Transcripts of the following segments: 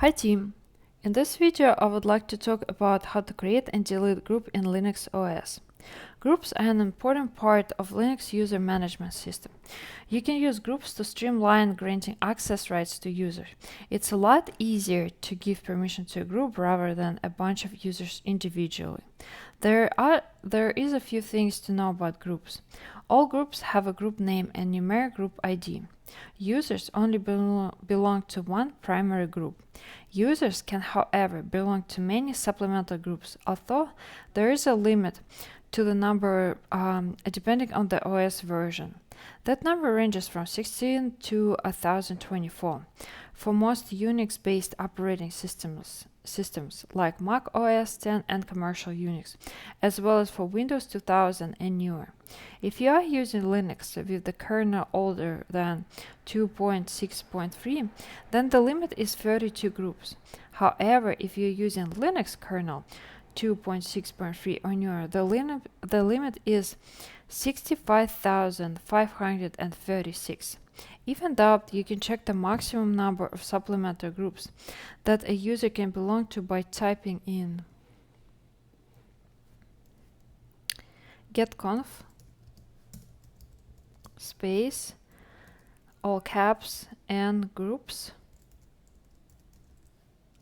Hi team! In this video I would like to talk about how to create and delete group in Linux OS. Groups are an important part of Linux user management system. You can use groups to streamline granting access rights to users. It's a lot easier to give permission to a group rather than a bunch of users individually. There is a few things to know about groups. All groups have a group name and numeric group ID. Users only belong to one primary group. Users can, however, belong to many supplemental groups, although there is a limit to the number depending on the OS version. That number ranges from 16 to 1024 for most Unix-based operating systems like Mac OS X and commercial Unix, as well as for Windows 2000 and newer. If you are using Linux with the kernel older than 2.6.3, then the limit is 32 groups. However, if you're using Linux kernel 2.6.3 or newer, the limit is 65,536. Even though you can check the maximum number of supplemental groups that a user can belong to by typing in getconf space all caps and groups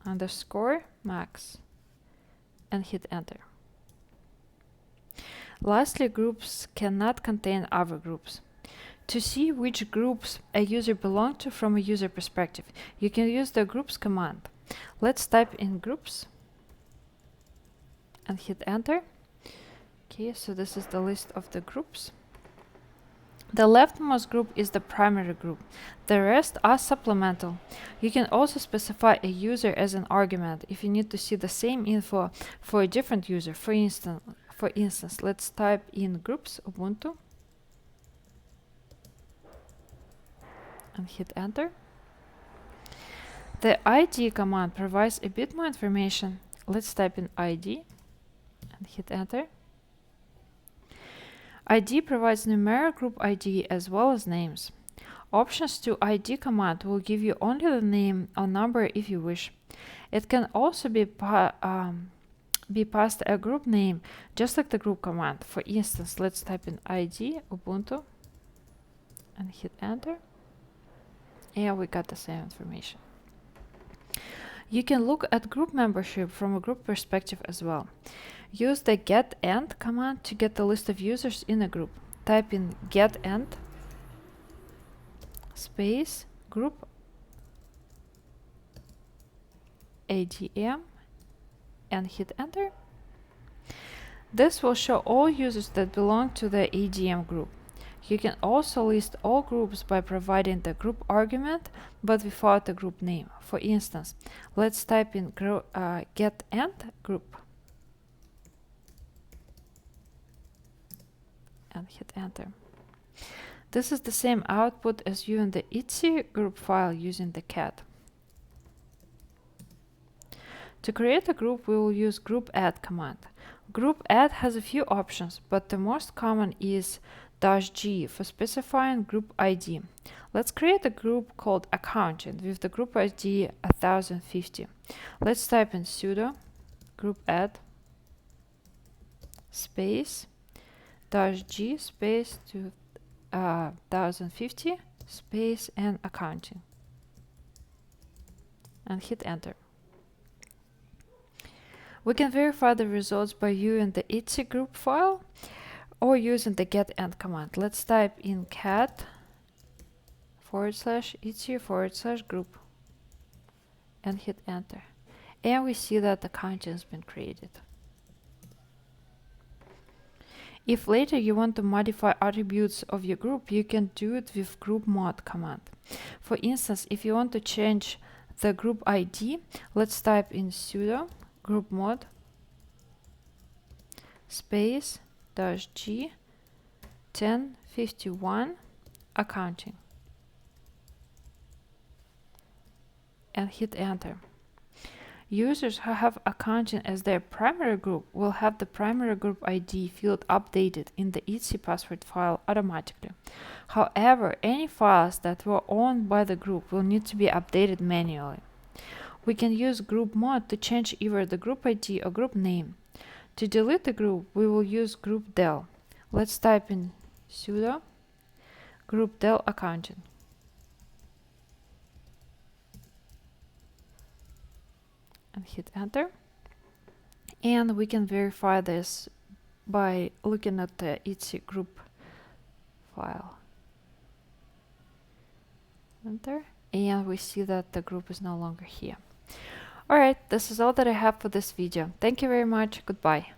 underscore max and hit enter. Lastly, groups cannot contain other groups. To see which groups a user belongs to from a user perspective, you can use the groups command. Let's type in groups and hit enter. Okay, so this is the list of the groups. The leftmost group is the primary group. The rest are supplemental. You can also specify a user as an argument if you need to see the same info for a different user. For instance, let's type in groups Ubuntu and hit enter. The ID command provides a bit more information. Let's type in ID and hit enter. ID provides numeric group ID as well as names. Options to ID command will give you only the name or number if you wish. It can also be passed a group name, just like the group command. For instance, let's type in ID Ubuntu and hit enter. And we got the same information. You can look at group membership from a group perspective as well. Use the getEnd command to get the list of users in a group. Type in getEnd space group ADM and hit enter. This will show all users that belong to the ADM group. You can also list all groups by providing the group argument, but without the group name. For instance, let's type in getEnd group and hit enter. This is the same output as viewing the itsy group file using the cat. To create a group, we will use group add command. Group add has a few options, but the most common is -G for specifying group ID. Let's create a group called accounting with the group ID 1050. Let's type in sudo group add space -G space to 1050 space and accounting and hit enter. We can verify the results by viewing the itsy group file or using the getEnd command. Let's type in cat /itsy /group and hit enter. And we see that the account has been created. If later you want to modify attributes of your group, you can do it with group mod command. For instance, if you want to change the group ID, let's type in sudo group mod space -G 1051 accounting and hit enter. Users who have accounting as their primary group will have the primary group ID field updated in the itsy password file automatically. However, any files that were owned by the group will need to be updated manually. We can use group mod to change either the group ID or group name. To delete the group, we will use group del. Let's type in sudo group del accounting. And hit enter. And we can verify this by looking at the etc group file. Enter. And we see that the group is no longer here. Alright, this is all that I have for this video. Thank you very much. Goodbye.